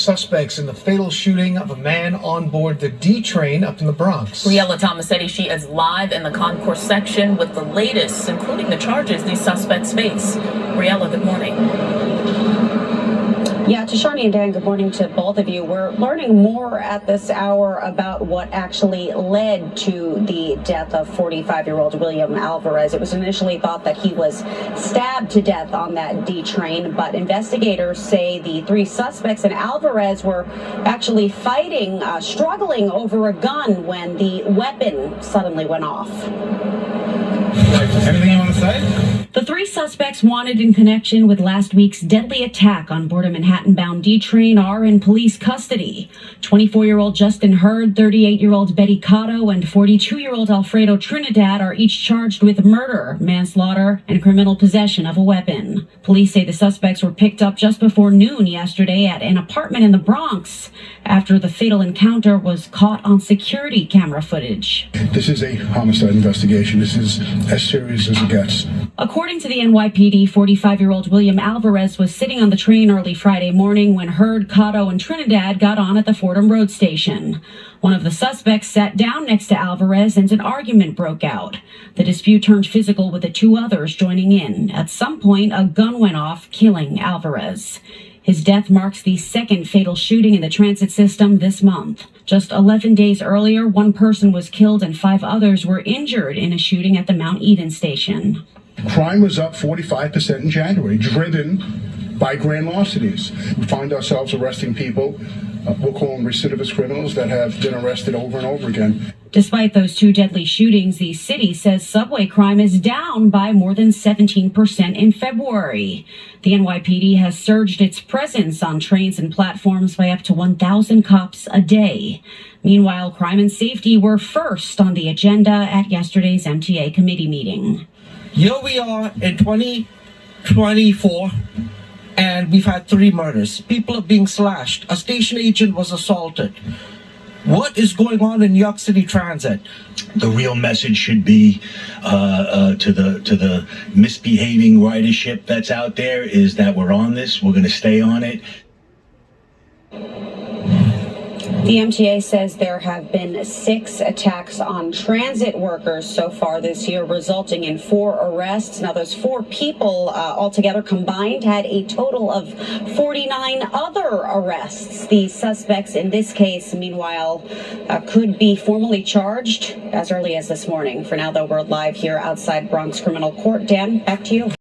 suspects in the fatal shooting of a man on board the D train up in the Bronx. Riella Tomasetti, she is live in the concourse section with the latest, including the charges these suspects face. Riella, good morning. Yeah, Tashani and Dan, good morning to both of you. We're learning more at this hour about what actually led to the death of 45-year-old William Alvarez. It was initially thought that he was stabbed to death on that D train, but investigators say the three suspects and Alvarez were actually fighting, struggling over a gun when the weapon suddenly went off. Anything you want to say? The three suspects wanted in connection with last week's deadly attack on board a Manhattan-bound D train are in police custody. 24-year-old Justin Hurd, 38-year-old Betty Cotto, and 42-year-old Alfredo Trinidad are each charged with murder, manslaughter, and criminal possession of a weapon. Police say the suspects were picked up just before noon yesterday at an apartment in the Bronx after the fatal encounter was caught on security camera footage. This is a homicide investigation. This is as serious as it gets. According to the NYPD, 45-year-old William Alvarez was sitting on the train early Friday morning when Hurd, Cotto, and Trinidad got on at the Fordham Road station. One of the suspects sat down next to Alvarez and an argument broke out. The dispute turned physical with the two others joining in. At some point, a gun went off, killing Alvarez. His death marks the second fatal shooting in the transit system this month. Just 11 days earlier, one person was killed and 5 others were injured in a shooting at the Mount Eden station. Crime was up 45% in January, driven by grand larcenies. We find ourselves arresting people, we'll call them recidivist criminals, that have been arrested over and over again. Despite those two deadly shootings, the city says subway crime is down by more than 17% in February. The NYPD has surged its presence on trains and platforms by up to 1,000 cops a day. Meanwhile, crime and safety were first on the agenda at yesterday's MTA committee meeting. Here we are in 2024, and we've had 3 murders. People are being slashed. A station agent was assaulted. What is going on in New York City Transit? The real message should be to the misbehaving ridership that's out there is that we're on this. We're going to stay on it. The MTA says there have been 6 attacks on transit workers so far this year, resulting in 4 arrests. Now, those 4 people altogether combined had a total of 49 other arrests. The suspects in this case, meanwhile, could be formally charged as early as this morning. For now, though, we're live here outside Bronx Criminal Court. Dan, back to you.